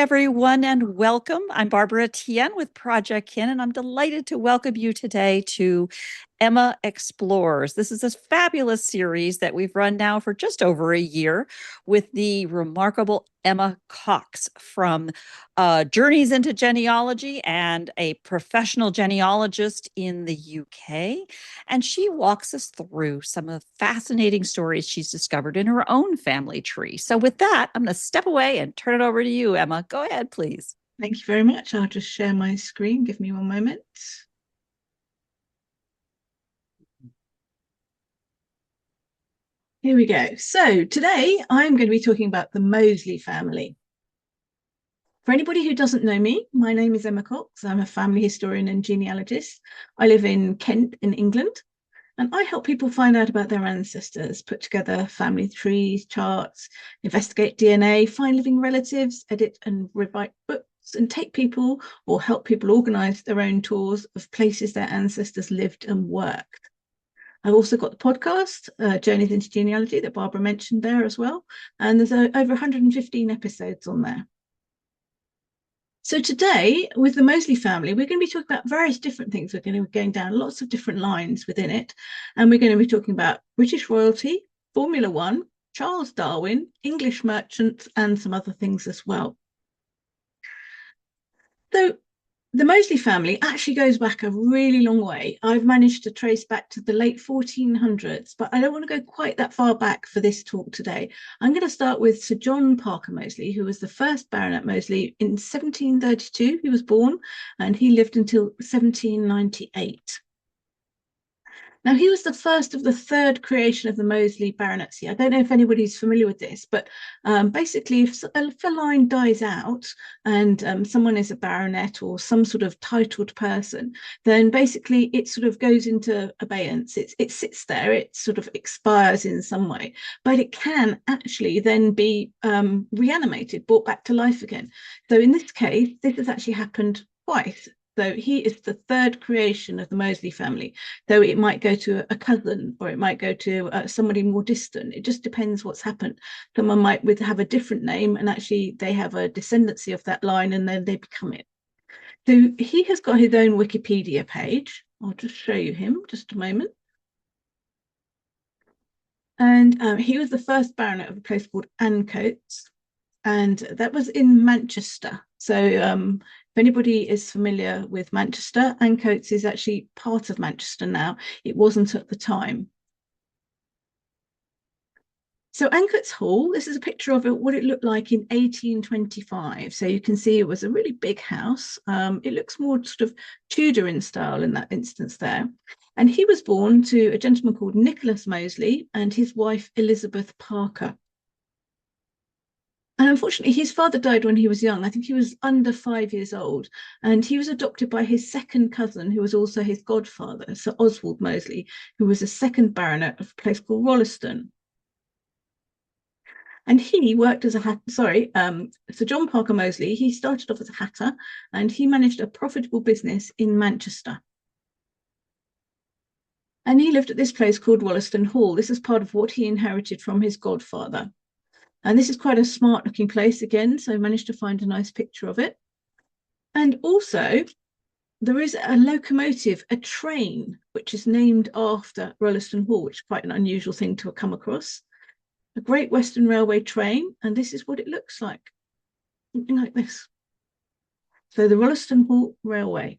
everyone, and welcome. I'm Barbara Tien with Project Kin, and I'm delighted to welcome you today to Emma Explores. This is a fabulous series that we've run now for just over a year with the remarkable Emma Cox from Journeys into Genealogy and a professional genealogist in the UK. And she walks us through some of the fascinating stories she's discovered in her own family tree. So, with that, I'm going to step away and turn it over to you, Emma. Go ahead, please. Thank you very much. I'll just share my screen. Give me one moment. Here we go. So today I'm going to be talking about the Mosley family. For anybody who doesn't know me, my name is Emma Cox. I'm a family historian and genealogist. I live in Kent in England, and I help people find out about their ancestors, put together family trees, charts, investigate DNA, find living relatives, edit and rewrite books, and take people or help people organise their own tours of places their ancestors lived and worked. I've also got the podcast, Journeys into Genealogy, that Barbara mentioned there as well. And there's over 115 episodes on there. So today, with the Mosley family, we're going to be talking about various different things. We're going to be going down lots of different lines within it. And we're going to be talking about British royalty, Formula One, Charles Darwin, English merchants, and some other things as well. So the Mosley family actually goes back a really long way. I've managed to trace back to the late 1400s, but I don't want to go quite that far back for this talk today. I'm going to start with Sir John Parker Mosley, who was the first Baronet Mosley in 1732. He was born and he lived until 1798. Now, he was the first of the third creation of the Mosley baronetcy. I don't know if anybody's familiar with this, but basically, if a line dies out and someone is a baronet or some sort of titled person, then basically it sort of goes into abeyance. It sits there, it sort of expires in some way, but it can actually then be reanimated, brought back to life again. So in this case, this has actually happened twice. So he is the third creation of the Mosley family, though it might go to a cousin or it might go to somebody more distant. It just depends what's happened. Someone might have a different name and actually they have a descendancy of that line and then they become it. So he has got his own Wikipedia page. I'll just show you him just a moment. And he was the first baronet of a place called Ancoats, and that was in Manchester. So if anybody is familiar with Manchester, Ancoats is actually part of Manchester now. It wasn't at the time. So Ancoats Hall, this is a picture of it, what it looked like in 1825. So you can see it was a really big house. It looks more sort of Tudor in style in that instance there. And he was born to a gentleman called Nicholas Mosley and his wife Elizabeth Parker. And unfortunately, his father died when he was young. I think he was under 5 years old. And he was adopted by his second cousin, who was also his godfather, Sir Oswald Mosley, who was a second baronet of a place called Rolleston. And he worked as a Sir John Parker Mosley, he started off as a hatter and he managed a profitable business in Manchester. And he lived at this place called Rolleston Hall. This is part of what he inherited from his godfather. And this is quite a smart looking place again, so I managed to find a nice picture of it. And also, there is a locomotive, a train, which is named after Rolleston Hall, which is quite an unusual thing to come across. A Great Western Railway train, and this is what it looks like. Something like this. So the Rolleston Hall Railway.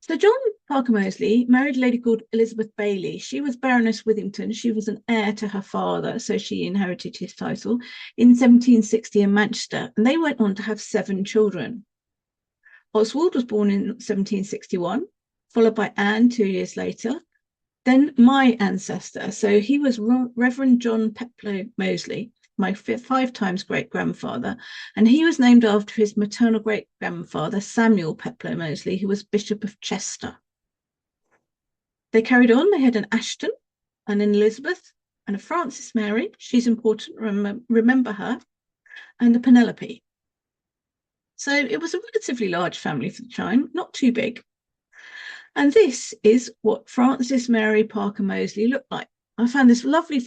So John Parker Mosley married a lady called Elizabeth Bailey. She was Baroness Withington. She was an heir to her father, so she inherited his title in 1760 in Manchester, and they went on to have 7 children. Oswald was born in 1761, followed by Anne 2 years later. Then my ancestor, so he was Reverend John Peploe Mosley, my 5 times great-grandfather, and he was named after his maternal great-grandfather, Samuel Peploe Mosley, who was Bishop of Chester. They carried on, they had an Ashton and an Elizabeth and a Frances Mary, she's important, remember her, and a Penelope. So it was a relatively large family for the time, not too big. And this is what Frances Mary Parker Mosley looked like. I found this lovely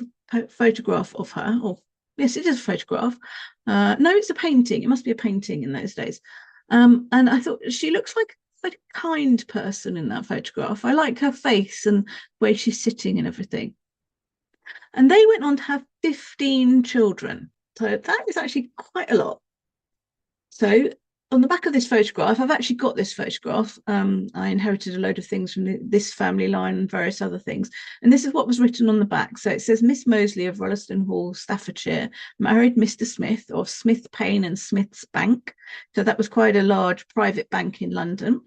photograph of her, or Yes, it is a photograph. No, it's a painting. It must be a painting in those days. And I thought she looks like a kind person in that photograph. I like her face and the way she's sitting and everything. And they went on to have 15 children. So that is actually quite a lot. So on the back of this photograph, I've actually got this photograph. I inherited a load of things from this family line and various other things. And this is what was written on the back. So it says, Miss Mosley of Rolleston Hall, Staffordshire, married Mr. Smith of Smith Payne and Smith's Bank. So that was quite a large private bank in London.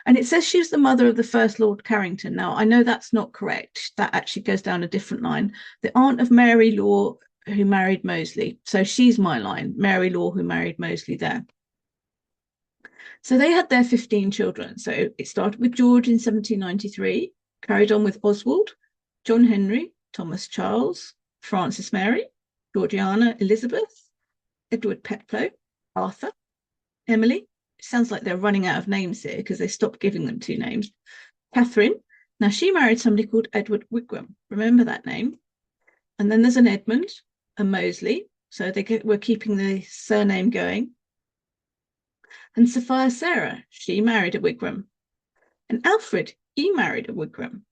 And it says she was the mother of the first Lord Carrington. Now, I know that's not correct. That actually goes down a different line. The aunt of Mary Law, who married Mosley. So she's my line, Mary Law, who married Mosley there. So they had their 15 children. So it started with George in 1793, carried on with Oswald, John Henry, Thomas Charles, Frances Mary, Georgiana Elizabeth, Edward Peploe, Arthur, Emily. It sounds like they're running out of names here because they stopped giving them two names. Catherine. Now she married somebody called Edward Wigram. Remember that name? And then there's an Edmund, a Mosley. So they were keeping the surname going. And Sophia Sarah, she married a Wigram. And Alfred, he married a Wigram.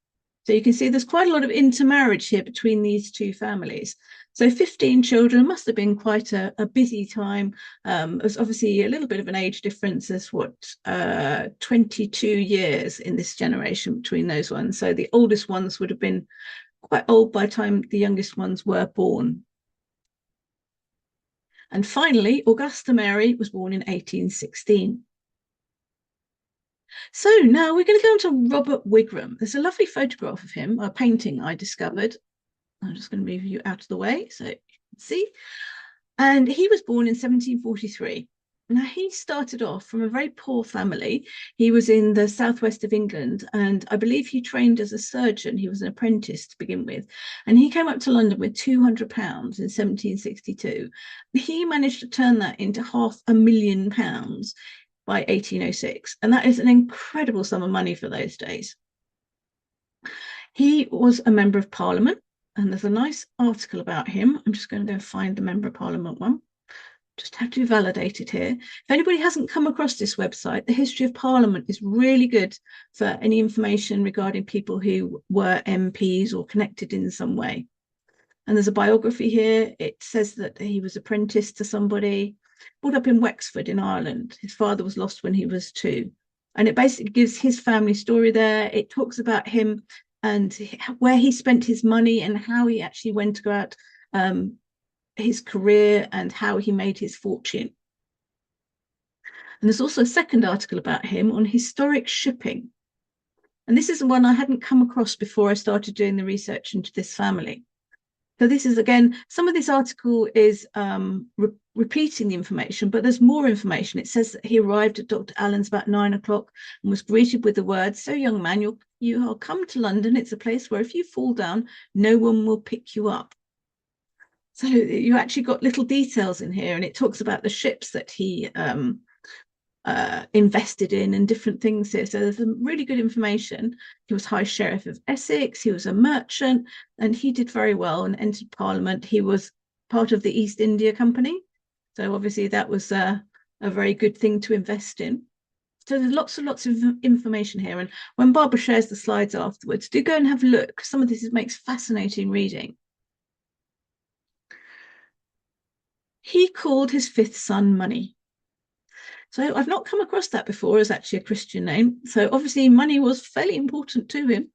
So you can see there's quite a lot of intermarriage here between these two families. So 15 children must have been quite a busy time. There's obviously a little bit of an age difference. There's 22 years in this generation between those ones. So the oldest ones would have been quite old by the time the youngest ones were born. And finally, Augusta Mary was born in 1816. So now we're going to go on to Robert Wigram. There's a lovely photograph of him, a painting I discovered. I'm just going to move you out of the way so you can see. And he was born in 1743. Now, he started off from a very poor family. He was in the southwest of England, and I believe he trained as a surgeon. He was an apprentice to begin with. And he came up to London with £200 in 1762. He managed to turn that into £500,000 by 1806. And that is an incredible sum of money for those days. He was a member of Parliament, and there's a nice article about him. I'm just going to go find the Member of Parliament one. Just have to validate it here. If anybody hasn't come across this website, the History of Parliament is really good for any information regarding people who were MPs or connected in some way. And there's a biography here. It says that he was apprenticed to somebody, brought up in Wexford in Ireland. His father was lost when he was 2. And it basically gives his family story there. It talks about him and where he spent his money and how he actually went to go out his career and how he made his fortune. And there's also a second article about him on historic shipping. And this is the one I hadn't come across before I started doing the research into this family. So this is, again, some of this article is repeating the information, but there's more information. It says that he arrived at Dr. Allen's about 9 o'clock and was greeted with the words, "So, young man, you are come to London. It's a place where if you fall down, no one will pick you up." So you actually got little details in here, and it talks about the ships that he invested in and different things here. So there's some really good information. He was High Sheriff of Essex. He was a merchant, and he did very well and entered Parliament. He was part of the East India Company. So obviously that was a very good thing to invest in. So there's lots and lots of information here. And when Barbara shares the slides afterwards, do go and have a look. Some of this makes fascinating reading. He called his 5th son Money. So I've not come across that before as actually a Christian name. So obviously money was fairly important to him.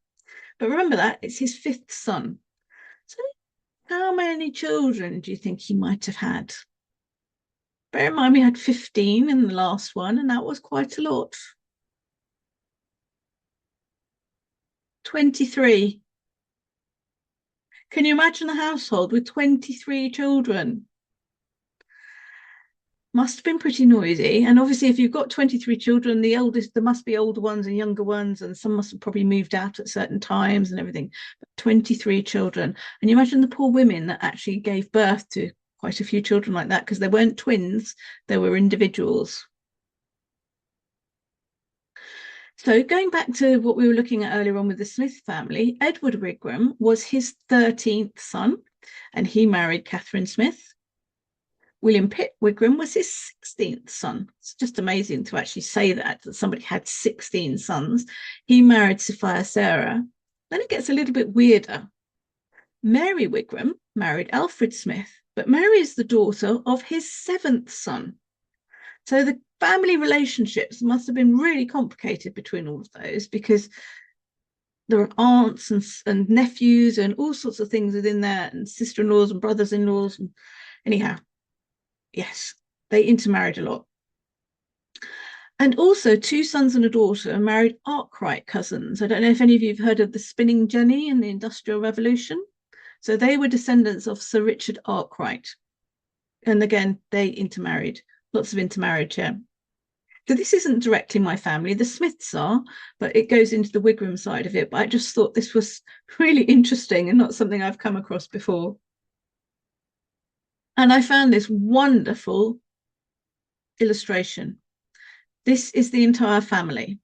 But remember that, it's his 5th son. So how many children do you think he might have had? Bear in mind we had 15 in the last one, and that was quite a lot. 23. Can you imagine a household with 23 children? Must have been pretty noisy. And obviously, if you've got 23 children, the eldest, there must be older ones and younger ones, and some must have probably moved out at certain times and everything. But 23 children. And you imagine the poor women that actually gave birth to quite a few children like that, because they weren't twins, they were individuals. So going back to what we were looking at earlier on with the Smith family, Edward Wigram was his 13th son, and he married Catherine Smith. William Pitt Wigram was his 16th son. It's just amazing to actually say that somebody had 16 sons. He married Sophia Sarah. Then it gets a little bit weirder. Mary Wigram married Alfred Smith, but Mary is the daughter of his 7th son. So the family relationships must have been really complicated between all of those, because there are aunts and nephews and all sorts of things within there, and sister-in-laws and brothers-in-laws. And anyhow, yes, they intermarried a lot. And also 2 sons and a daughter married Arkwright cousins. I don't know if any of you have heard of the spinning jenny in the Industrial Revolution. So they were descendants of Sir Richard Arkwright. And again, they intermarried. Lots of intermarriage here. So this isn't directly my family. The Smiths are, but it goes into the Wigram side of it. But I just thought this was really interesting and not something I've come across before. And I found this wonderful illustration. This is the entire family.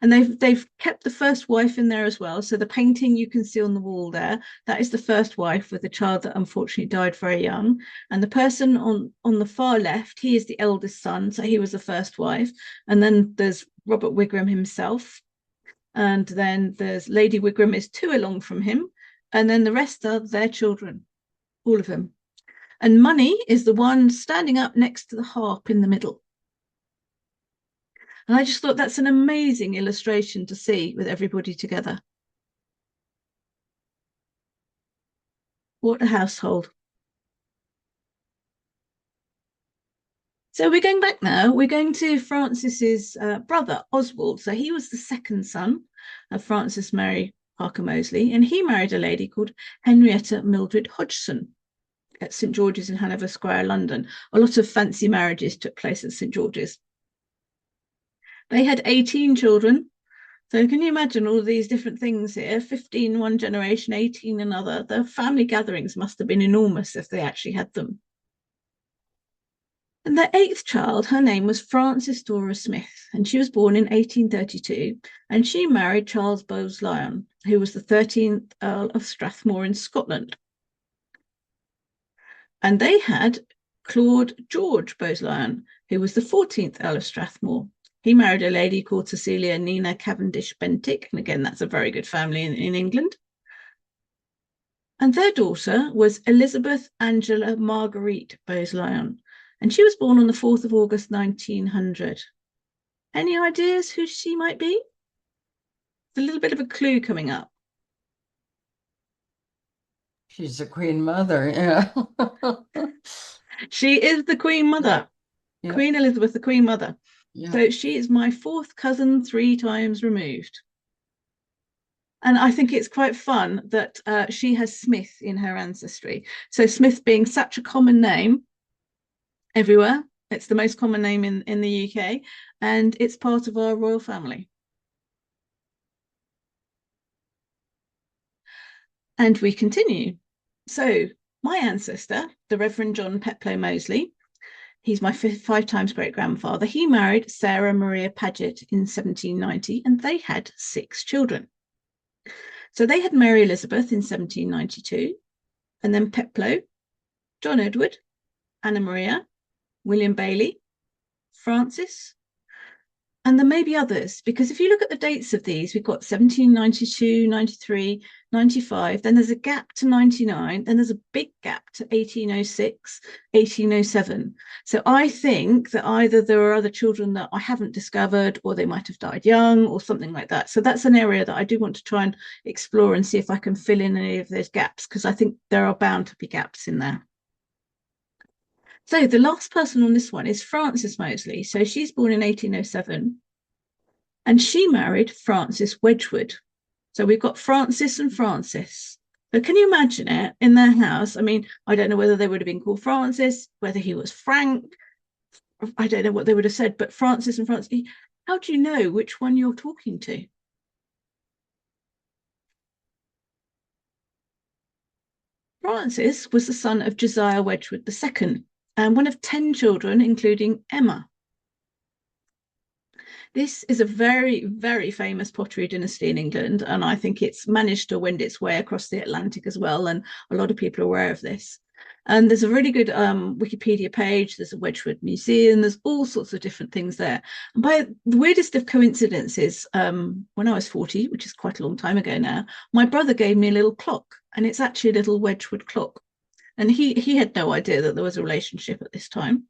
And they've kept the first wife in there as well. So the painting you can see on the wall there, that is the first wife with a child that unfortunately died very young. And the person on the far left, he is the eldest son. So he was the first wife. And then there's Robert Wigram himself. And then there's Lady Wigram is 2 along from him. And then the rest are their children, all of them. And Money is the one standing up next to the harp in the middle. And I just thought that's an amazing illustration to see with everybody together. What a household. So we're going back now. We're going to Francis's brother, Oswald. So he was the 2nd son of Francis Mary Parker Mosley, and he married a lady called Henrietta Mildred Hodgson at St. George's in Hanover Square, London. A lot of fancy marriages took place at St. George's. They had 18 children. So can you imagine all these different things here? 15 one generation, 18 another. The family gatherings must have been enormous if they actually had them. And their 8th child, her name was Frances Dora Smith, and she was born in 1832, and she married Charles Bowes-Lyon, who was the 13th Earl of Strathmore in Scotland. And they had Claude George Bowes-Lyon, who was the 14th Earl of Strathmore. He married a lady called Cecilia Nina Cavendish Bentinck, and again, that's a very good family in England. And their daughter was Elizabeth Angela Marguerite Bowes-Lyon, and she was born on the 4th of August, 1900. Any ideas who she might be? It's a little bit of a clue coming up. She's the Queen Mother, yeah. She is the Queen Mother, yeah. Queen Elizabeth, the Queen Mother. Yeah. So she is my 4th cousin 3 times removed. And I think it's quite fun that she has Smith in her ancestry. So Smith being such a common name everywhere. It's the most common name in the UK, and it's part of our royal family. And we continue. So my ancestor, the Reverend John Peploe Mosley, he's my 5 times great-grandfather. He married Sarah Maria Paget in 1790, and they had 6 children. So they had Mary Elizabeth in 1792, and then Peploe, John Edward, Anna Maria, William Bailey, Francis, and there may be others, because if you look at the dates of these, we've got 1792, 93, 95, then there's a gap to 99, then there's a big gap to 1806, 1807. So I think that either there are other children that I haven't discovered, or they might have died young, or something like that. So that's an area that I do want to try and explore and see if I can fill in any of those gaps, because I think there are bound to be gaps in there. So the last person on this one is Frances Mosley. So she's born in 1807, and she married Francis Wedgwood. So we've got Francis and Francis. So can you imagine it in their house? I mean, I don't know whether they would have been called Francis, whether he was Frank. I don't know what they would have said, but Francis and Francis, how do you know which one you're talking to? Francis was the son of Josiah Wedgwood II, and one of 10 children, including Emma. This is a very, very famous pottery dynasty in England, and I think it's managed to wend its way across the Atlantic as well, and a lot of people are aware of this. And there's a really good Wikipedia page. There's a Wedgwood Museum. There's all sorts of different things there. And by the weirdest of coincidences, when I was 40, which is quite a long time ago now, my brother gave me a little clock, and it's actually a little Wedgwood clock. And he had no idea that there was a relationship at this time.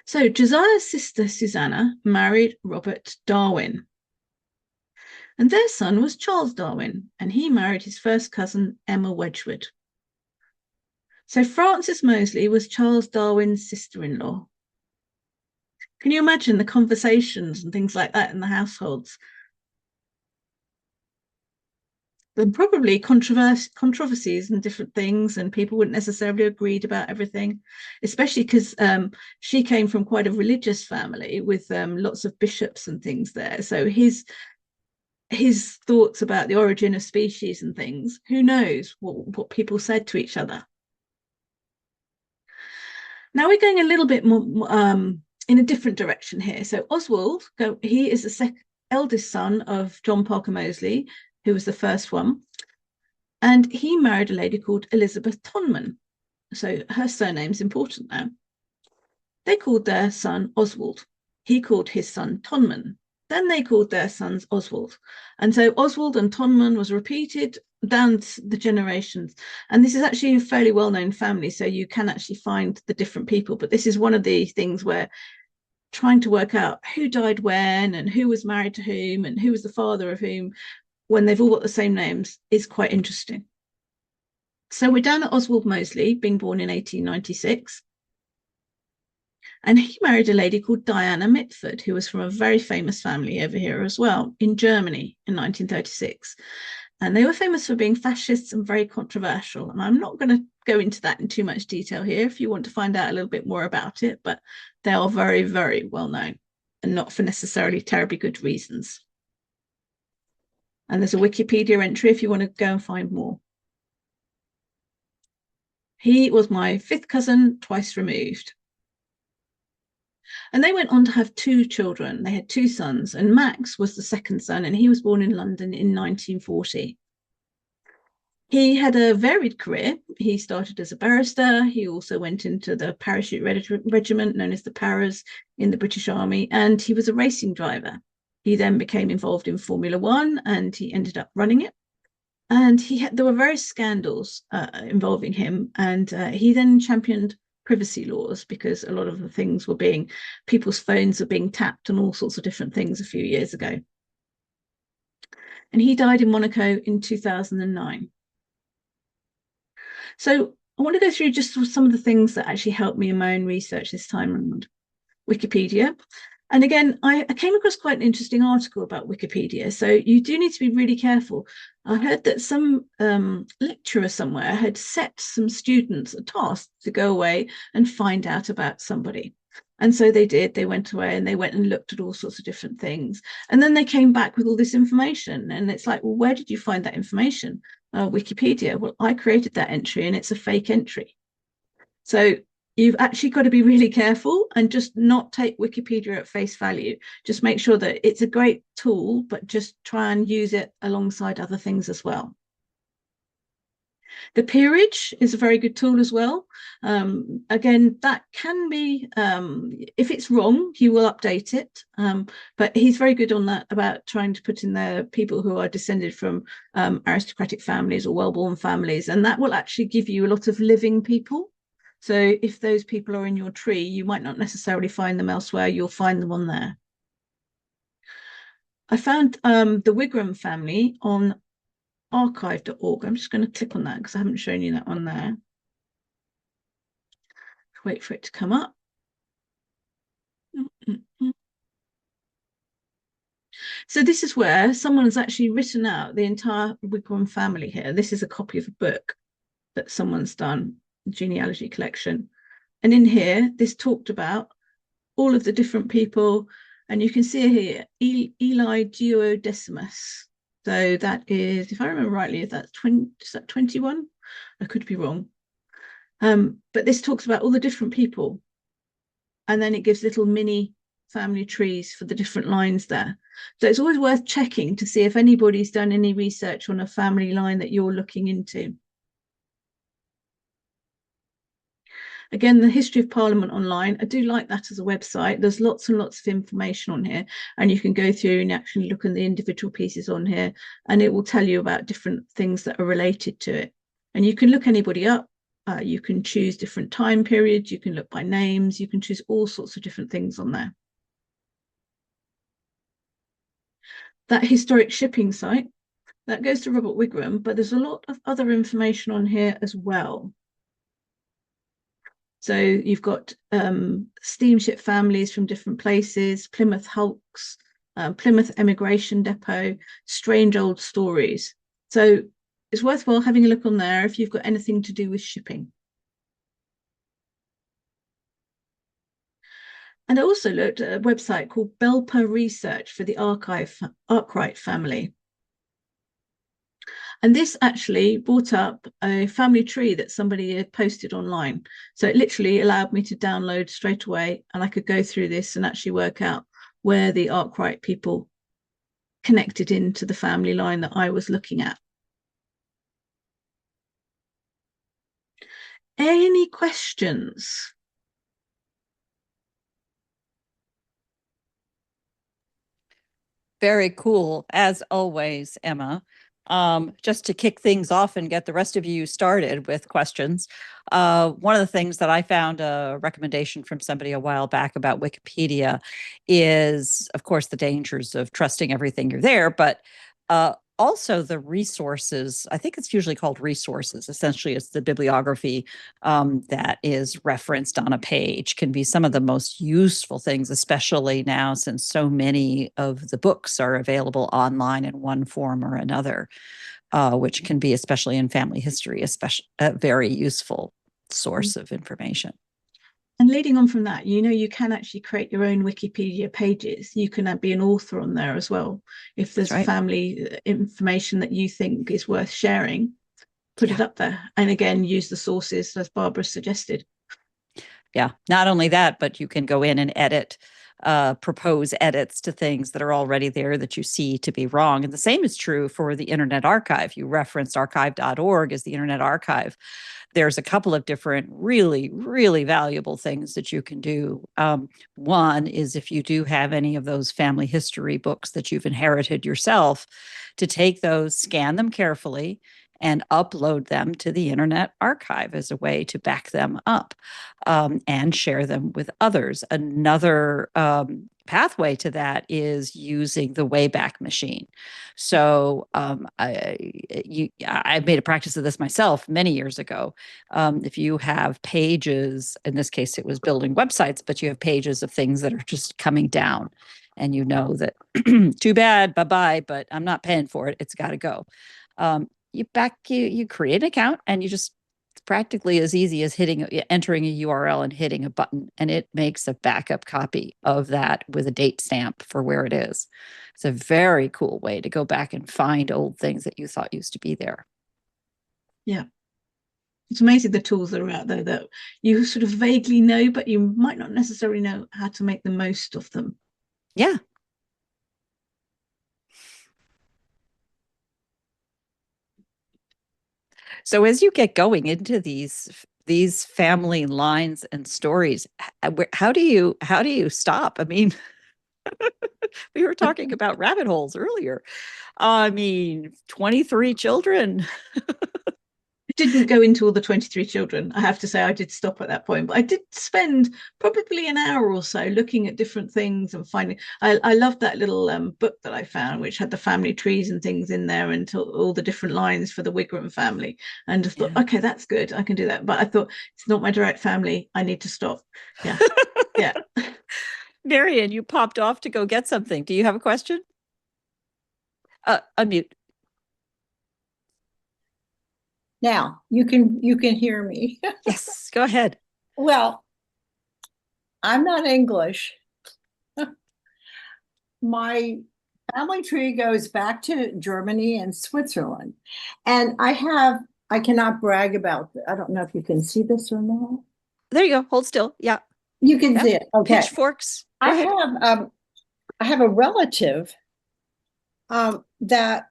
So Josiah's sister Susanna married Robert Darwin. And their son was Charles Darwin, and he married his first cousin, Emma Wedgwood. So Frances Mosley was Charles Darwin's sister-in-law. Can you imagine the conversations and things like that in the households? There were probably controversies and different things, and people wouldn't necessarily agreed about everything, especially because she came from quite a religious family with lots of bishops and things there. So his thoughts about the origin of species and things, who knows what people said to each other. Now we're going a little bit more in a different direction here. So Oswald, he is the eldest son of John Parker Mosley, who was the first one. And he married a lady called Elizabeth Tonman. So her surname's important now. They called their son Oswald. He called his son Tonman. Then they called their sons Oswald. And so Oswald and Tonman was repeated down the generations. And this is actually a fairly well-known family, so you can actually find the different people. But this is one of the things where trying to work out who died when and who was married to whom and who was the father of whom, when they've all got the same names, is quite interesting. So we're down at Oswald Mosley, being born in 1896. And he married a lady called Diana Mitford, who was from a very famous family over here as well, in Germany in 1936. And they were famous for being fascists and very controversial. And I'm not going to go into that in too much detail here if you want to find out a little bit more about it, but they are very, very well known, and not for necessarily terribly good reasons. And there's a Wikipedia entry if you want to go and find more. He was my fifth cousin, twice removed. And they went on to have two children. They had two sons, and Max was the second son, and he was born in London in 1940. He had a varied career. He started as a barrister. He also went into the parachute regiment known as the Paras in the British Army, and he was a racing driver. He then became involved in Formula One, and he ended up running it. And there were various scandals involving him, and he then championed privacy laws, because a lot of the things were people's phones were being tapped and all sorts of different things a few years ago. And he died in Monaco in 2009. So I want to go through just some of the things that actually helped me in my own research this time around. Wikipedia. And again, I came across quite an interesting article about Wikipedia. So you do need to be really careful. I heard that some lecturer somewhere had set some students a task to go away and find out about somebody. And so they did. They went away and they went and looked at all sorts of different things. And then they came back with all this information. And it's like, well, where did you find that information? Wikipedia. Well, I created that entry and it's a fake entry. So you've actually got to be really careful and just not take Wikipedia at face value. Just make sure that it's a great tool, but just try and use it alongside other things as well. The peerage is a very good tool as well. Again, that can be, if it's wrong, he will update it. But he's very good on that, about trying to put in there people who are descended from aristocratic families or well-born families. And that will actually give you a lot of living people. So if those people are in your tree, you might not necessarily find them elsewhere. You'll find them on there. I found the Wigram family on archive.org. I'm just going to click on that because I haven't shown you that one there. Wait for it to come up. So this is where someone has actually written out the entire Wigram family here. This is a copy of a book that someone's done, genealogy collection. And in here, this talked about all of the different people. And you can see here, Eli Duodecimus. So that is, if I remember rightly, is that 21? I could be wrong. But this talks about all the different people. And then it gives little mini family trees for the different lines there. So it's always worth checking to see if anybody's done any research on a family line that you're looking into. Again, the History of Parliament online, I do like that as a website. There's lots and lots of information on here, and you can go through and actually look at the individual pieces on here, and it will tell you about different things that are related to it. And you can look anybody up. You can choose different time periods. You can look by names. You can choose all sorts of different things on there. That historic shipping site, that goes to Robert Wigram, but there's a lot of other information on here as well. So you've got steamship families from different places, Plymouth hulks, Plymouth emigration depot, strange old stories. So it's worthwhile having a look on there if you've got anything to do with shipping. And I also looked at a website called Belper Research for the Arkwright family. And this actually brought up a family tree that somebody had posted online. So it literally allowed me to download straight away, and I could go through this and actually work out where the Arkwright people connected into the family line that I was looking at. Any questions? Very cool, as always, Emma. Just to kick things off and get the rest of you started with questions, one of the things that I found a recommendation from somebody a while back about Wikipedia is, of course, the dangers of trusting everything you're there, but also the resources. I think it's usually called resources. Essentially, it's the bibliography that is referenced on a page, can be some of the most useful things, especially now since so many of the books are available online in one form or another, which can be, especially in family history, especially a very useful source of information. And leading on from that, you can actually create your own Wikipedia pages. You can be an author on there as well. If there's right. family information that you think is worth sharing, put it up there. And again, use the sources as Barbara suggested. Yeah, not only that, but you can go in and edit, propose edits to things that are already there that you see to be wrong. And the same is true for the Internet Archive. You referenced archive.org as the Internet Archive. There's a couple of different really, really valuable things that you can do. One is, if you do have any of those family history books that you've inherited yourself, to take those, scan them carefully, and upload them to the Internet Archive as a way to back them up, and share them with others. Another pathway to that is using the Wayback Machine. So I made a practice of this myself many years ago. If you have pages, in this case it was building websites, but you have pages of things that are just coming down, and you know that too bad, bye-bye, but I'm not paying for it, it's got to go. You create an account, and you just, it's practically as easy as entering a URL and hitting a button, and it makes a backup copy of that with a date stamp for where it is. It's a very cool way to go back and find old things that you thought used to be there. Yeah. It's amazing the tools that are out there that you sort of vaguely know, but you might not necessarily know how to make the most of them. Yeah. So as you get going into these family lines and stories, how do you stop? I mean, we were talking about rabbit holes earlier. I mean, 23 children. I didn't go into all the 23 children. I have to say I did stop at that point, but I did spend probably an hour or so looking at different things and finding. I loved that little book that I found, which had the family trees and things in there, and all the different lines for the Wigram family. And just thought, okay, that's good, I can do that. But I thought, it's not my direct family, I need to stop. Yeah. Yeah. Marian, you popped off to go get something. Do you have a question? Unmute. Now you can hear me. Yes, go ahead. Well, I'm not English. My family tree goes back to Germany and Switzerland. And I cannot brag about I don't know if you can see this or not. There you go. Hold still. Yeah. You can see it. Okay. Pitchforks. Go ahead. I have a relative that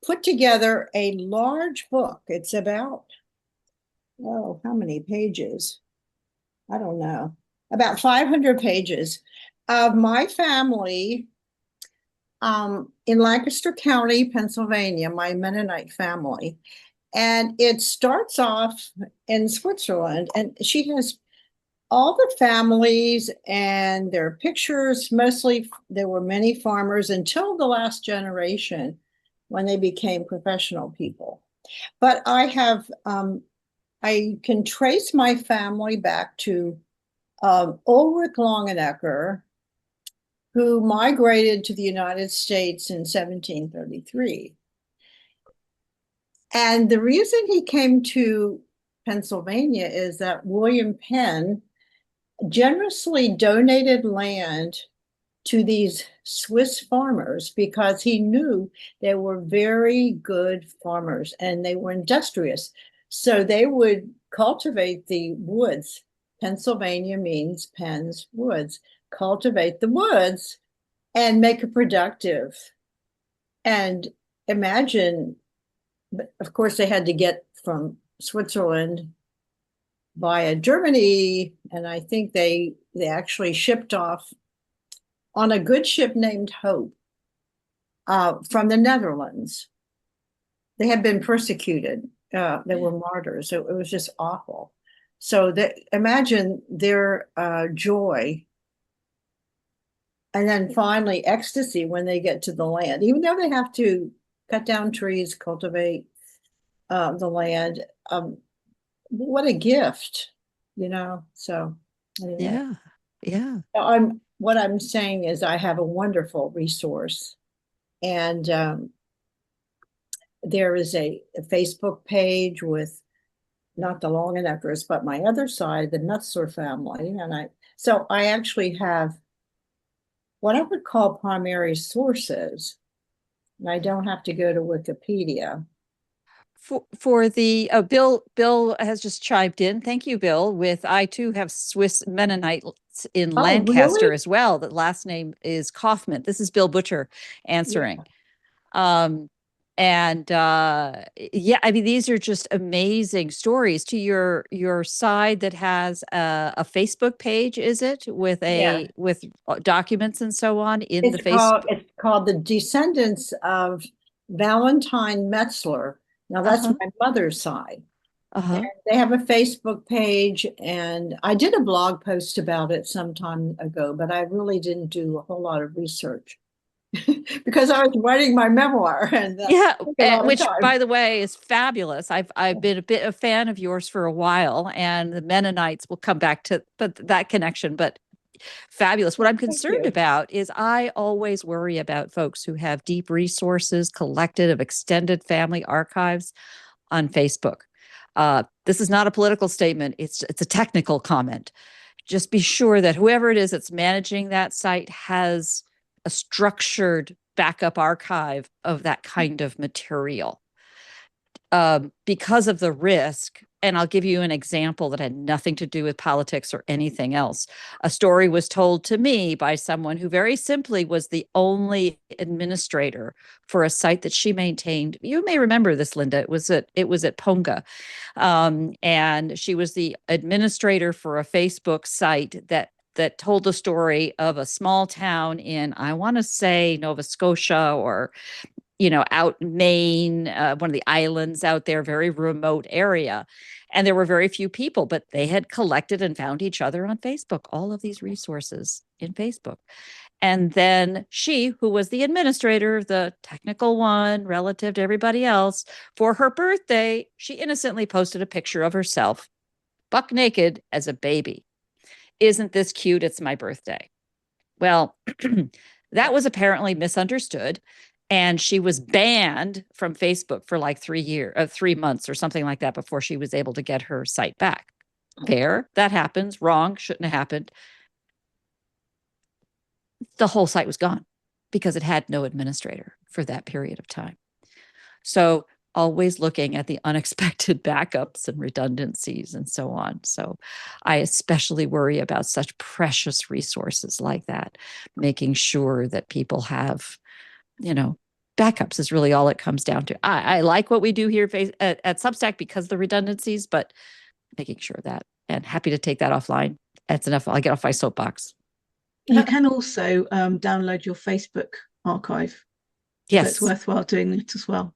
put together a large book. It's about, how many pages? I don't know, about 500 pages of my family in Lancaster County, Pennsylvania, my Mennonite family. And it starts off in Switzerland, and she has all the families and their pictures. Mostly, there were many farmers until the last generation when they became professional people. But I can trace my family back to Ulrich Longenecker, who migrated to the United States in 1733. And the reason he came to Pennsylvania is that William Penn generously donated land to these Swiss farmers because he knew they were very good farmers and they were industrious. So they would cultivate the woods. Pennsylvania means Penn's woods. Cultivate the woods and make it productive. And imagine, of course, they had to get from Switzerland via Germany, and I think they actually shipped off on a good ship named Hope from the Netherlands. They had been persecuted. They were martyrs. So it was just awful. So imagine their joy, and then finally ecstasy when they get to the land, even though they have to cut down trees, cultivate the land. What a gift, So anyway. Yeah. What I'm saying is I have a wonderful resource, and there is a Facebook page with not the Longeneckers, but my other side, the Nutzler family, and I actually have what I would call primary sources, and I don't have to go to Wikipedia. For the Bill has just chimed in. Thank you, Bill. I too have Swiss Mennonites in Lancaster really? as well. The last name is Kaufman. This is Bill Butcher answering. Yeah. Yeah, I mean, these are just amazing stories. To your side that has a Facebook page, is it with with documents and so on in the Facebook? It's called The Descendants of Valentine Metzler. Now that's my mother's side. And they have a Facebook page, and I did a blog post about it some time ago, but I really didn't do a whole lot of research because I was writing my memoir, and which by the way is fabulous. I've been a bit a fan of yours for a while, and the Mennonites will come back to that connection, but fabulous. What I'm concerned about is I always worry about folks who have deep resources collected of extended family archives on Facebook. This is not a political statement. It's a technical comment. Just be sure that whoever it is that's managing that site has a structured backup archive of that kind of material. Because of the risk, and I'll give you an example that had nothing to do with politics or anything else. A story was told to me by someone who very simply was the only administrator for a site that she maintained. You may remember this, Linda. It was at Ponga. And she was the administrator for a Facebook site that told the story of a small town in, I want to say, Nova Scotia, or out in Maine, one of the islands out there, very remote area. And there were very few people, but they had collected and found each other on Facebook, all of these resources in Facebook. And then she, who was the administrator, the technical one relative to everybody else, for her birthday, she innocently posted a picture of herself, buck naked as a baby. Isn't this cute? It's my birthday. Well, that was apparently misunderstood. And she was banned from Facebook for like 3 months or something like that before she was able to get her site back. Fair, that happens. Wrong, shouldn't have happened. The whole site was gone because it had no administrator for that period of time. So always looking at the unexpected backups and redundancies and so on. So I especially worry about such precious resources like that, making sure that people have backups is really all it comes down to. I like what we do here at Substack because of the redundancies, but making sure that and happy to take that offline. That's enough. I'll get off my soapbox. You can also download your Facebook archive. So it's Yes. worthwhile doing it as well.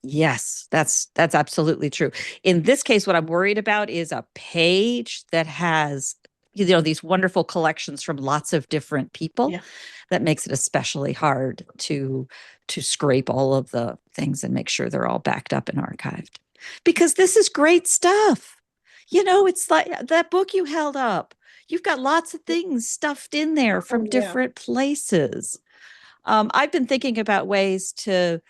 Yes, that's absolutely true. In this case, what I'm worried about is a page that has, these wonderful collections from lots of different people. Yeah. That makes it especially hard to scrape all of the things and make sure they're all backed up and archived. Because this is great stuff. It's like that book you held up. You've got lots of things stuffed in there from different places. I've been thinking about ways to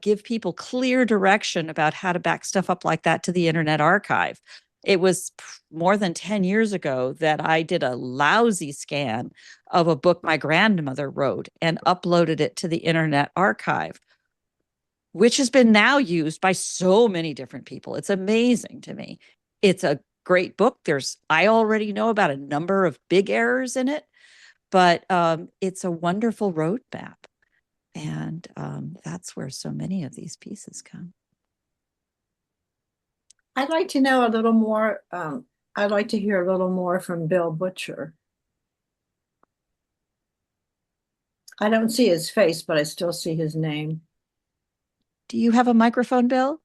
give people clear direction about how to back stuff up like that to the Internet Archive. It was more than 10 years ago that I did a lousy scan of a book my grandmother wrote and uploaded it to the Internet Archive, which has been now used by so many different people. It's amazing to me. It's a great book. I already know about a number of big errors in it, but it's a wonderful roadmap. And that's where so many of these pieces come. I'd like to know a little more. I'd like to hear a little more from Bill Butcher. I don't see his face, but I still see his name. Do you have a microphone, Bill?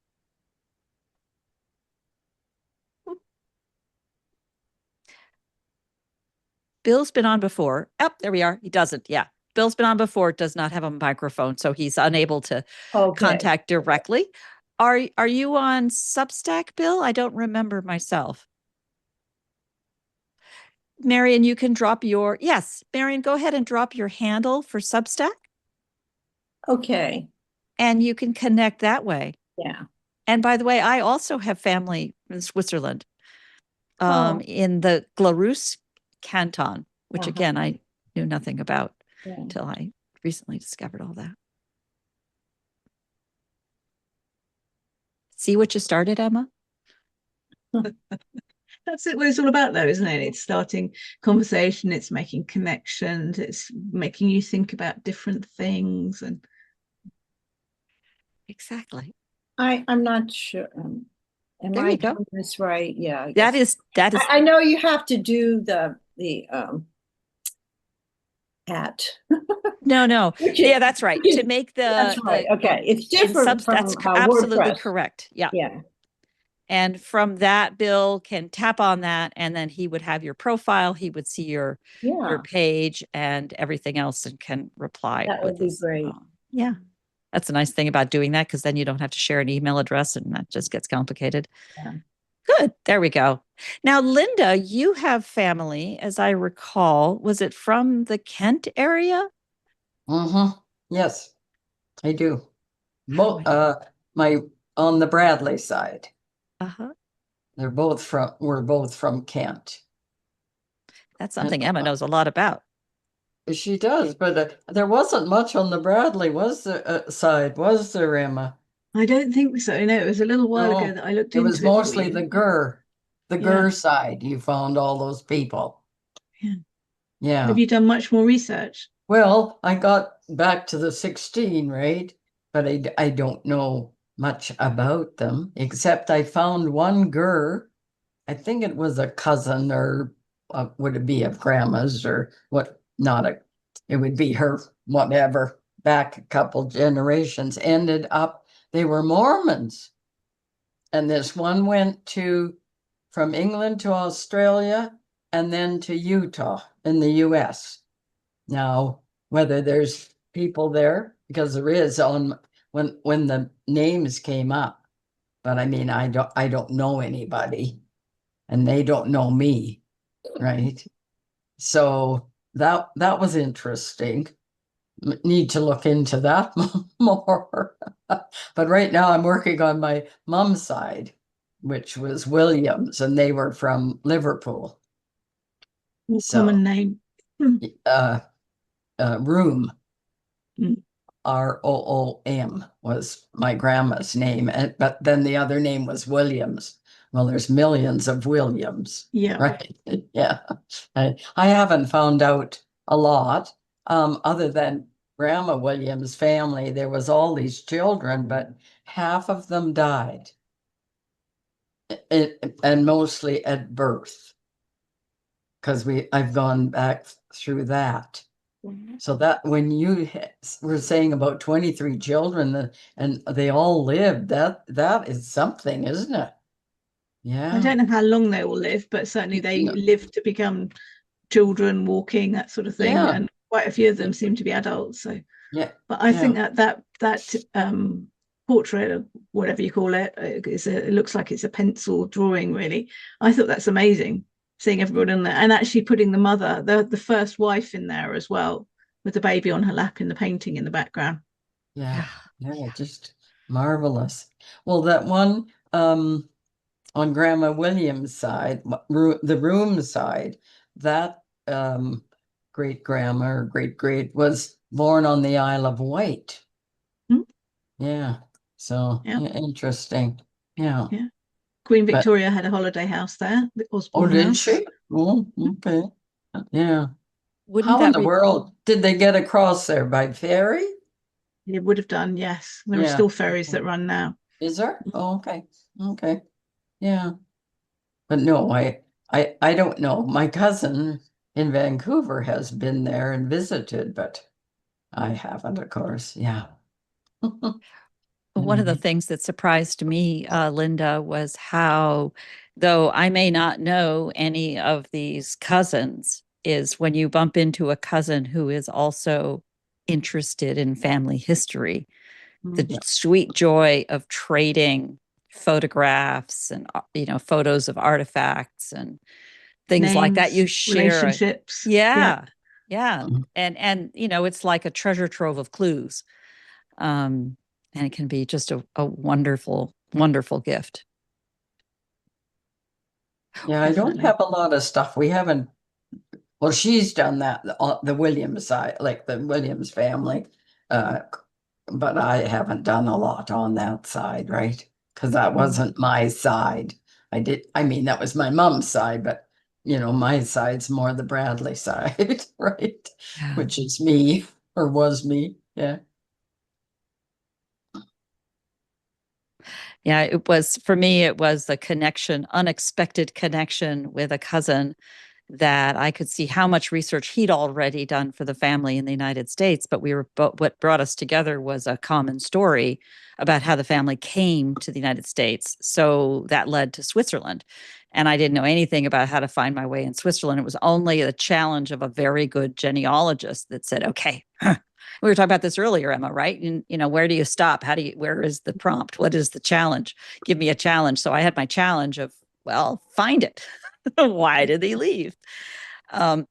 Bill's been on before. Oh, there we are. He doesn't. Yeah. Bill's been on before, does not have a microphone, so he's unable to contact directly. Are you on Substack, Bill? I don't remember myself. Marion, you can drop yes, Marion, go ahead and drop your handle for Substack. Okay. And you can connect that way. Yeah. And by the way, I also have family in Switzerland, in the Glarus canton, which again, I knew nothing about until I recently discovered all that. See what you started, Emma? That's what it's all about, though, isn't it? It's starting conversation, it's making connections, it's making you think about different things. And exactly. I'm not sure. Am I doing this right? Yeah. That is. I know you have to do the at. No. Yeah, that's right. To make the. That's right. Okay. It's different from that's absolutely WordPress. Correct. Yeah. Yeah. And from that, Bill can tap on that, and then he would have your profile. He would see your page and everything else, and can reply. That would be great. Yeah, that's a nice thing about doing that, because then you don't have to share an email address, and that just gets complicated. Yeah. Good. There we go. Now, Linda, you have family, as I recall. Was it from the Kent area? Mm-hmm. Yes, I do. On the Bradley side. Uh-huh. We're both from Kent. That's something Emma knows a lot about. She does, but there wasn't much on the Bradley side, was there, Emma? I don't think so. No, it was a little while ago that I looked into it. It was mostly the Gur side. You found all those people. Yeah. Yeah. Have you done much more research? Well, I got back to the 16, right? But I don't know much about them, except I found one Gur. I think it was a cousin, or would it be a grandma's, or what? It would be her, whatever, back a couple generations. Ended up, they were Mormons. And this one went from England to Australia and then to Utah in the US. Now, whether there's people there, because there is when the names came up, but I mean, I don't know anybody, and they don't know me, right? So that was interesting. Need to look into that more. But right now I'm working on my mom's side, which was Williams, and they were from Liverpool. Common name. Room. Room was my grandma's name, but then the other name was Williams. Well, there's millions of Williams. Yeah. Right. Yeah. I haven't found out a lot, other than Grandma Williams' family. There was all these children, but half of them died. and mostly at birth, because I've gone back through that. So that when you were saying about 23 children and they all lived, that is something, isn't it? I Yeah. don't know how long they will live, but certainly they No. live to become children, walking, that sort of thing. Yeah. And quite a few of them seem to be adults. So, Yeah. but I Yeah. think that portrait, or whatever you call it, it looks like it's a pencil drawing. Really, I thought that's amazing. Seeing everyone in there, and actually putting the mother, the first wife, in there as well, with the baby on her lap in the painting in the background. Yeah. Yeah. Just marvelous. Well, that one on Grandma Williams' side, the room side, that great grandma or great was born on the Isle of Wight. Hmm? Yeah. So Yeah. Interesting. Yeah. Yeah. Queen But Victoria had a holiday house there, the oh, Osborne did House. she? Oh, okay. Yeah. Wouldn't How in that the be world did they get across there by ferry? It would have done, yes. There are Yeah. still ferries that run now. Is there? Oh, okay. Okay. Yeah. But no, I don't know. My cousin in Vancouver has been there and visited, but I haven't, of course. Yeah. one of the Anyway. things that surprised me, Linda, was how, though I may not know any of these cousins, is when you bump into a cousin who is also interested in family history, the Mm. Yeah. sweet joy of trading photographs and photos of artifacts and things like that. You Names, share relationships. Yeah. yeah, yeah, Mhm. and it's like a treasure trove of clues, um, and it can be just a wonderful, wonderful gift. Yeah, I don't Definitely. have a lot of stuff. We haven't, well, she's done that, the Williams side, like the Williams family. Uh, but I haven't done a lot on that side, right? Because that wasn't my side. I mean, that was my mom's side, but my side's more the Bradley side, right? Yeah. Which is me or was me. Yeah. Yeah, it was for me, it was the connection, unexpected connection with a cousin that I could see how much research he'd already done for the family in the United States. But what brought us together was a common story about how the family came to the United States. So that led to Switzerland. And I didn't know anything about how to find my way in Switzerland. It was only the challenge of a very good genealogist that said, okay, we were talking about this earlier, Emma, right? And, where do you stop? Where is the prompt? What is the challenge? Give me a challenge. So I had my challenge of, well, find it. Why did they leave? Um,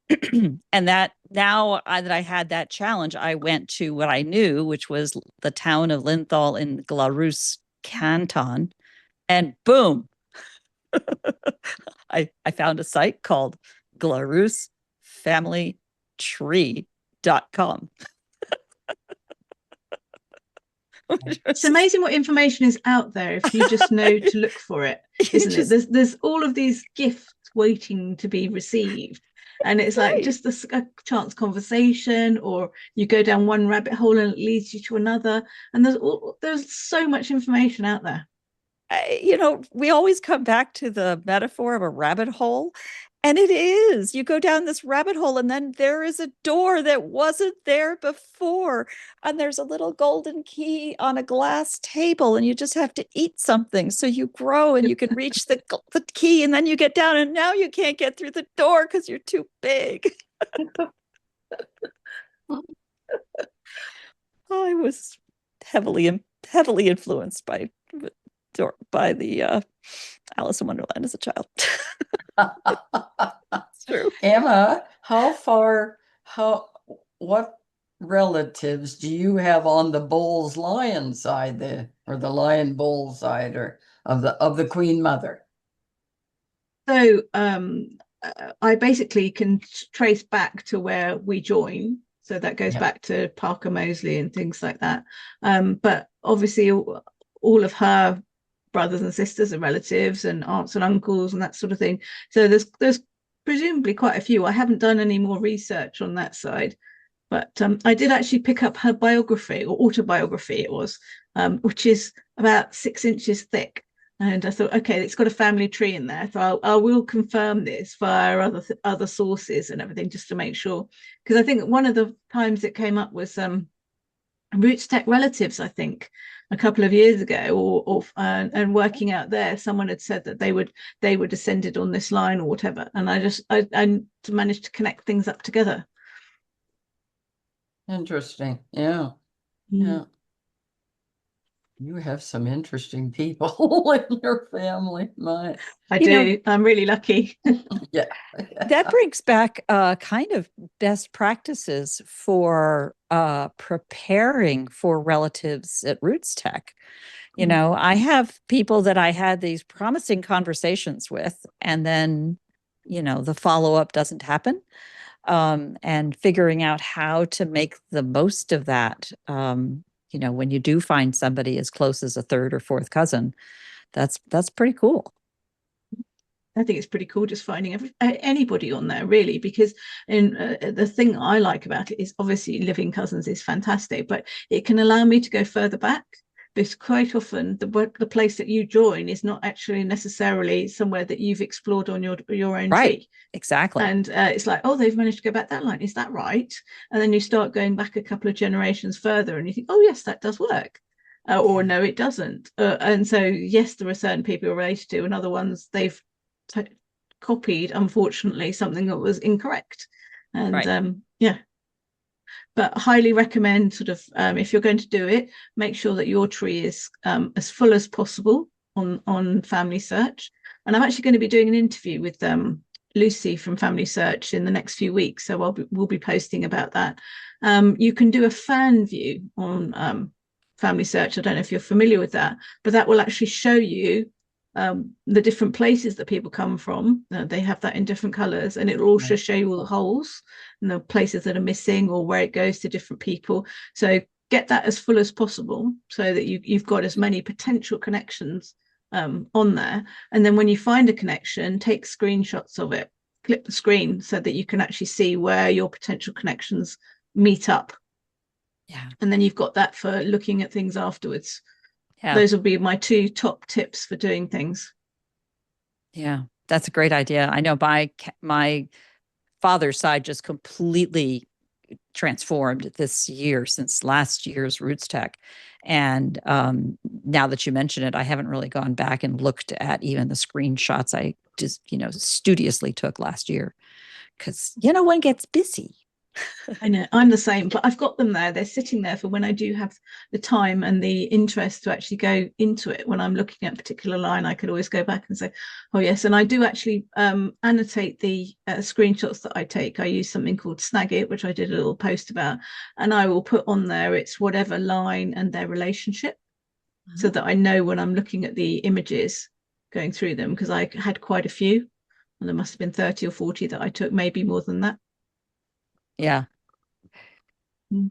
and that that I had that challenge, I went to what I knew, which was the town of Linthal in Glarus Canton, and boom, I found a site called glarusfamilytree.com. It's amazing what information is out there if you just know to look for it, isn't it? There's all of these gifts waiting to be received. And it's like just a chance conversation, or you go down one rabbit hole and it leads you to another. And there's so much information out there. We always come back to the metaphor of a rabbit hole. And it is. You go down this rabbit hole, and then there is a door that wasn't there before. And there's a little golden key on a glass table, and you just have to eat something. So you grow and you can reach the key, and then you get down, and now you can't get through the door because you're too big. I was heavily influenced by the Alice in Wonderland as a child. It's true. Emma, what relatives do you have on the Bowles Lion side there, or the Lion Bull side, or of the Queen Mother? So I basically can trace back to where we join. So that goes back to Parker Mosley and things like that. But obviously all of her brothers and sisters are relatives, and aunts and uncles and that sort of thing. So there's presumably quite a few. I haven't done any more research on that side, but I did actually pick up her biography, or autobiography it was, which is about 6 inches thick. And I thought, okay, it's got a family tree in there, so I will confirm this via other sources and everything, just to make sure. Because I think one of the times it came up was Roots Tech relatives, I think, a couple of years ago, and working out there, someone had said that they were descended on this line or whatever, and I managed to connect things up together. Interesting. Yeah. Yeah. You have some interesting people in your family. I do. I'm really lucky. Yeah. That brings back kind of best practices for preparing for relatives at Roots Tech. I have people that I had these promising conversations with, and then, the follow-up doesn't happen. And figuring out how to make the most of that. When you do find somebody as close as a third or fourth cousin, that's pretty cool. I think it's pretty cool just finding anybody on there, really, because the thing I like about it is obviously living cousins is fantastic, but it can allow me to go further back, because quite often the place that you join is not actually necessarily somewhere that you've explored on your own Right. tree. Exactly. And it's like, oh, they've managed to go back that line. Is that right? And then you start going back a couple of generations further and you think, oh, yes, that does work. Or no, it doesn't. And so, yes, there are certain people you're related to, and other ones they've copied, unfortunately, something that was incorrect. And right. Yeah. But highly recommend sort of if you're going to do it, make sure that your tree is as full as possible on Family Search. And I'm actually going to be doing an interview with Lucy from Family Search in the next few weeks, so we'll be posting about that. You can do a fan view on Family Search. I don't know if you're familiar with that, but that will actually show you the different places that people come from. They have that in different colors, and it will also show you all the holes and the places that are missing, or where it goes to different people. So get that as full as possible, so that you've got as many potential connections on there. And then when you find a connection, take screenshots of it, clip the screen, so that you can actually see where your potential connections meet up. Yeah. And then you've got that for looking at things afterwards. Yeah. Those will be my 2 top tips for doing things. Yeah, that's a great idea. I know my father's side just completely transformed this year since last year's Roots Tech. And now that you mention it, I haven't really gone back and looked at even the screenshots I just, studiously took last year, because, one gets busy. I know, I'm the same, but I've got them there. They're sitting there for when I do have the time and the interest to actually go into it. When I'm looking at a particular line, I could always go back and say, oh, yes. And I do actually annotate the screenshots that I take. I use something called Snagit, which I did a little post about, and I will put on there it's whatever line and their relationship, so that I know when I'm looking at the images going through them, because I had quite a few, and there must have been 30 or 40 that I took, maybe more than that. Yeah. Mm.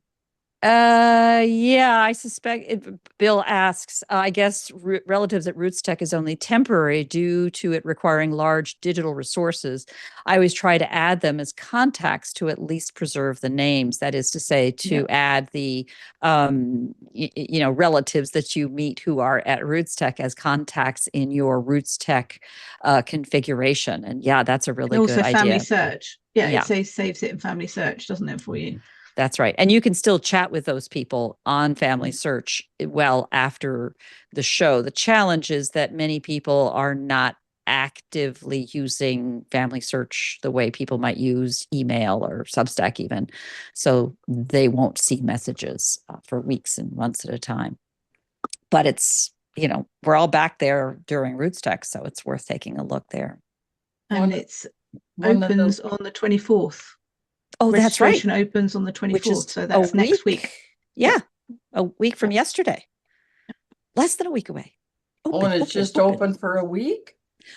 Yeah, I suspect Bill asks, I guess relatives at Roots Tech is only temporary due to it requiring large digital resources. I always try to add them as contacts to at least preserve the names. That is to say, to add the, relatives that you meet who are at Roots Tech as contacts in your Roots Tech configuration. And yeah, that's a really good idea. Also Family Search. Yeah, Yeah. it saves it in Family Search, doesn't it, for you? That's right. And you can still chat with those people on Family Search well after the show. The challenge is that many people are not actively using Family Search the way people might use email or Substack even. So they won't see messages for weeks and months at a time. But it's, we're all back there during Roots Tech, so it's worth taking a look there. And it's opens on the 24th. Oh, that's right. Registration opens on the 24th, so that's next week. Yeah, a week from yesterday. Less than a week away. And it's just open for a week?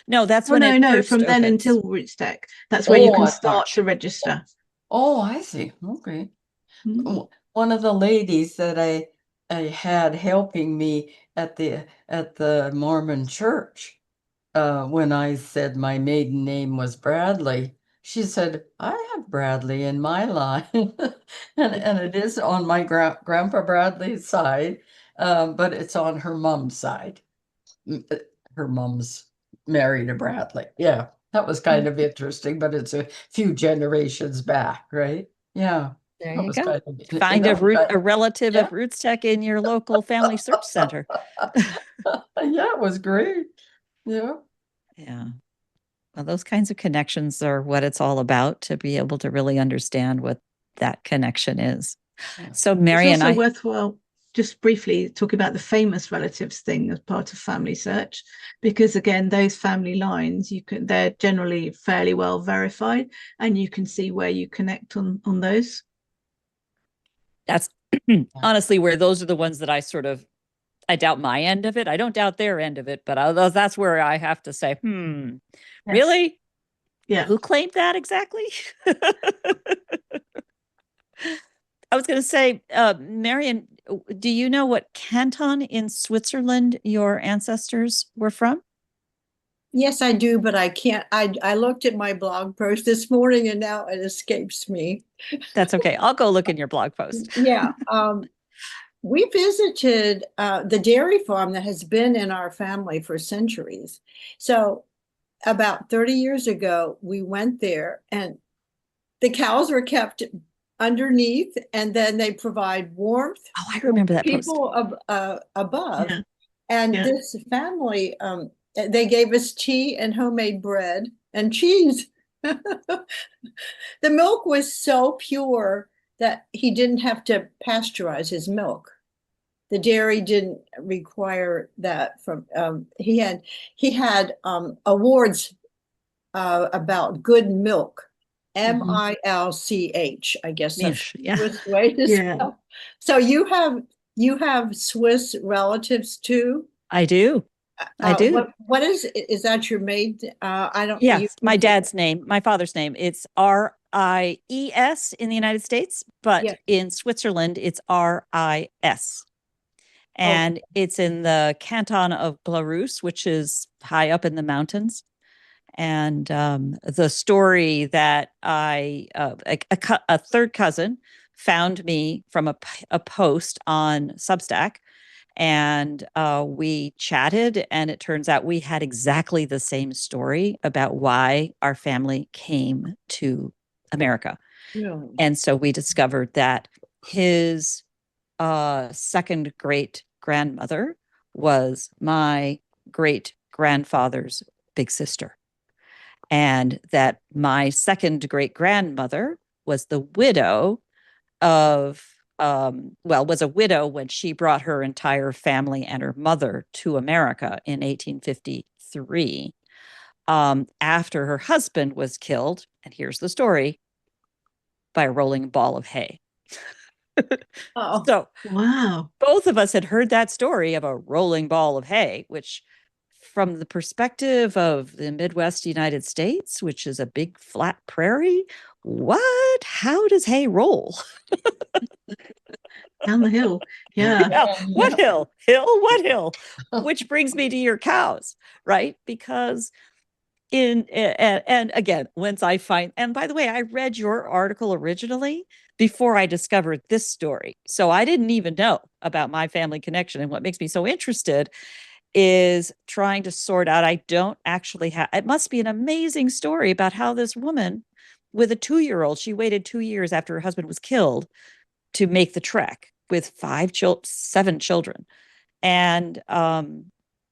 No, that's when it first from then opens. until Roots Tech. That's where you can start to register. Oh, I see. Okay. One of the ladies that I had helping me at the Mormon church, when I said my maiden name was Bradley, she said, I have Bradley in my line. and it is on my Grandpa Bradley's side, but it's on her mom's side. her mom's married a Bradley. Yeah, that was kind of interesting, but it's a few generations back, right? Yeah. There That you was go. kind of, Find a relative yeah. of Roots Tech in your local family search center. Yeah, it was great. Yeah. Yeah. Well, those kinds of connections are what it's all about, to be able to really understand what that connection is. So, It's Mary and also I, worthwhile just briefly talking about the famous relatives thing as part of family search, because again, those family lines, they're generally fairly well verified, and you can see where you connect on those. that's honestly where those are the ones that I doubt my end of it. I don't doubt their end of it, but that's where I have to say, Yes. really? Yeah. Who claimed that exactly? I was going to say, Marion, do you know what canton in Switzerland your ancestors were from? Yes, I do, but I can't. I looked at my blog post this morning and now it escapes me. That's okay. I'll go look in your blog post. Yeah. We visited the dairy farm that has been in our family for centuries. So about 30 years ago, we went there and the cows were kept underneath, and then they provide warmth Oh, I for remember that post. people above. Yeah. And Yeah. this family, they gave us tea and homemade bread and cheese. The milk was so pure that he didn't have to pasteurize his milk. The dairy didn't require that. From he had awards about good milk. MILCH, I guess that's Milch, the yeah. Swiss way to Yeah. spell. So you have Swiss relatives too? I do. I do. What is that your maid? I don't you Yes, my dad's name, my father's name. It's RIES in the United States, but yeah. in Switzerland, it's RIS. Oh, And it's in the canton of Glarus, which is high up in the mountains. And the story that a third cousin found me from a post on Substack, and we chatted, and it turns out we had exactly the same story about why our family came to America. really? And so we discovered that his second great grandmother was my great grandfather's big sister, and that my second great grandmother was the widow of was a widow when she brought her entire family and her mother to America in 1853, after her husband was killed, and here's the story, by a rolling ball of hay. Oh, So Wow. both of us had heard that story of a rolling ball of hay, which, from the perspective of the Midwest United States, which is a big flat prairie, what? How does hay roll? Down the hill. Yeah. Yeah, what Yeah. hill? Hill? What hill? Which brings me to your cows, right? Because and again, once I find, and by the way, I read your article originally before I discovered this story. So I didn't even know about my family connection. And what makes me so interested is trying to sort out, I don't actually have, it must be an amazing story about how this woman with a 2-year-old, she waited 2 years after her husband was killed to make the trek with 7 children. And how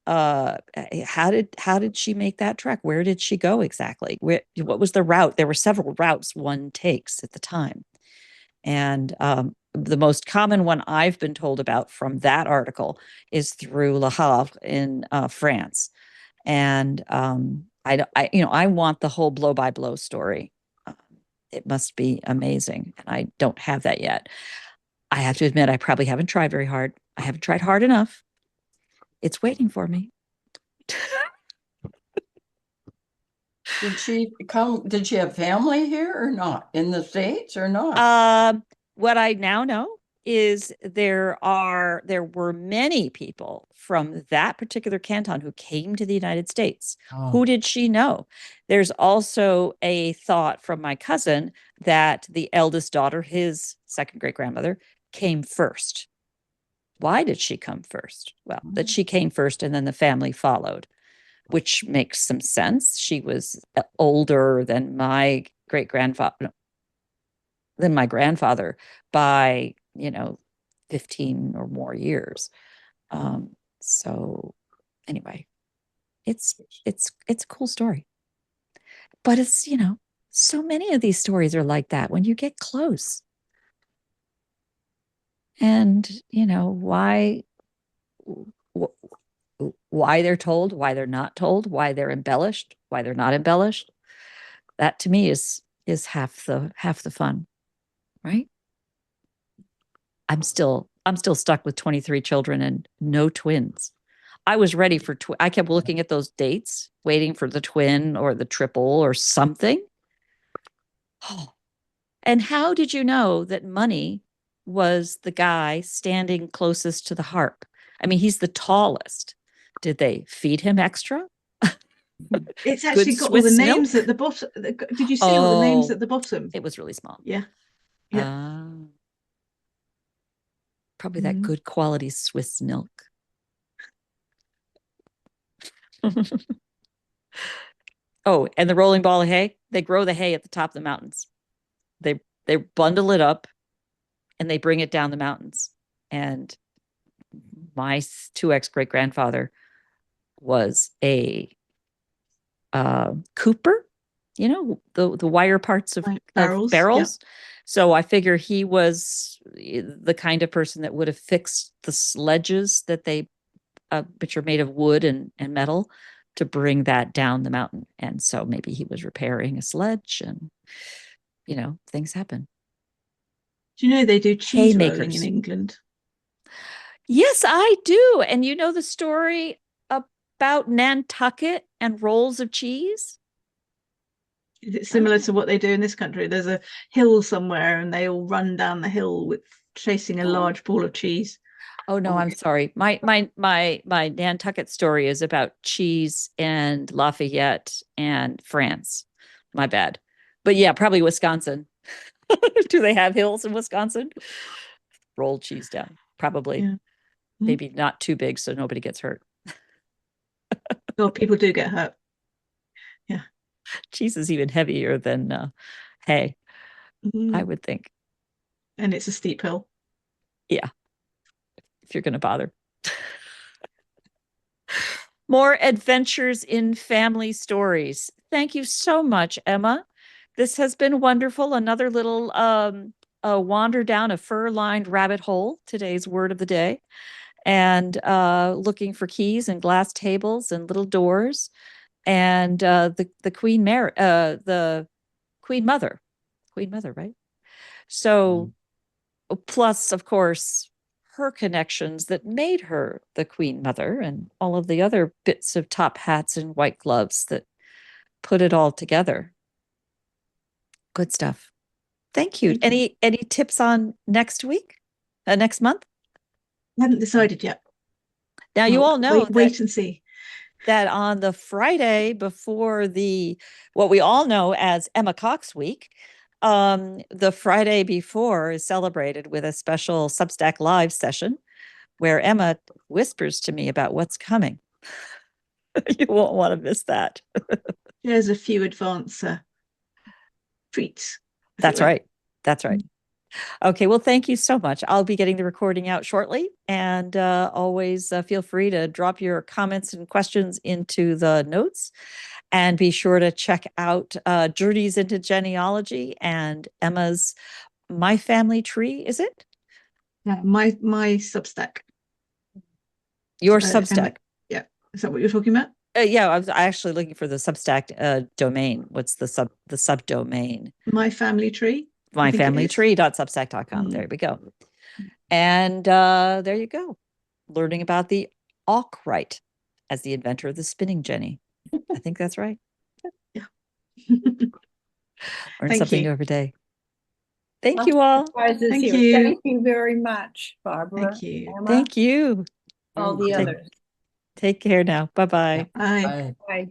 did she make that trek? Where did she go exactly? What was the route? There were several routes one takes at the time. And the most common one I've been told about from that article is through Le Havre in France. And I want the whole blow by blow story. It must be amazing, and I don't have that yet. I have to admit, I probably haven't tried very hard. I haven't tried hard enough. It's waiting for me. Did she come? Did she have family here or not? In the States or not? What I now know is there were many people from that particular canton who came to the United States. Oh. Who did she know? There's also a thought from my cousin that the eldest daughter, his second great grandmother, came first. Why did she come first? Well, that she came first and then the family followed. which makes some sense. She was older than my grandfather by, 15 or more years. So anyway, it's a cool story. But it's, so many of these stories are like that when you get close. And, why they're told, why they're not told, why they're embellished, why they're not embellished. That to me is half the fun, right? I'm still stuck with 23 children and no twins. I was ready for I kept looking at those dates, waiting for the twin or the triple or something. Oh. And how did you know that Money was the guy standing closest to the harp? I mean, he's the tallest. Did they feed him extra? It's actually got all the names at the bottom. Did you see all the names at the bottom? It was really small. Yeah. Yeah. Probably that good quality Swiss milk. Oh, and the rolling ball of hay, they grow the hay at the top of the mountains. They bundle it up and they bring it down the mountains. And my 2X great-grandfather was a cooper, the wire parts of barrels. Yeah. So I figure he was the kind of person that would have fixed the sledges that which are made of wood and metal, to bring that down the mountain. And so maybe he was repairing a sledge, and things happen. Do you know they do cheese rolling in England? Yes, I do. And you know the story about Nantucket and rolls of cheese? Is it similar to what they do in this country? There's a hill somewhere and they all run down the hill chasing a large ball of cheese. Oh no, I'm sorry. My Nantucket story is about cheese and Lafayette and France. My bad. But yeah, probably Wisconsin. Do they have hills in Wisconsin? Roll cheese down. Probably. Yeah. Maybe not too big so nobody gets hurt. Well, people do get hurt. Yeah. Cheese is even heavier than hay, I would think. And it's a steep hill. Yeah. If you're going to bother. More adventures in family stories. Thank you so much, Emma. This has been wonderful. Another little wander down a fur-lined rabbit hole, today's word of the day, and looking for keys and glass tables and little doors, and the Queen Mother, right? So, plus, of course, her connections that made her the Queen Mother, and all of the other bits of top hats and white gloves that put it all together. Good stuff. Thank you. Any tips on next week? Next month? I haven't decided yet. Now you all know wait and see. That on the Friday before what we all know as Emma Cox Week, the Friday before is celebrated with a special Substack Live session where Emma whispers to me about what's coming. You won't want to miss that. There's a few advance treats. That's right. That's right. Okay, well, thank you so much. I'll be getting the recording out shortly, and always feel free to drop your comments and questions into the notes, and be sure to check out Journeys into Genealogy and Emma's My Family Tree, is it? Yeah, my Substack. Your Substack. Emma, yeah, is that what you're talking about? Yeah, I was actually looking for the Substack domain. What's the subdomain? My Family Tree. myfamilytree.substack.com. There we go. And there you go. Learning about the Arkwright as the inventor of the spinning jenny. I think that's right. Yeah. Learn something new every day. Thank you all. Thank you. Thank you very much, Barbara. Thank you. Emma, Thank you. all the others. Take care now. Bye-bye. Bye. Bye.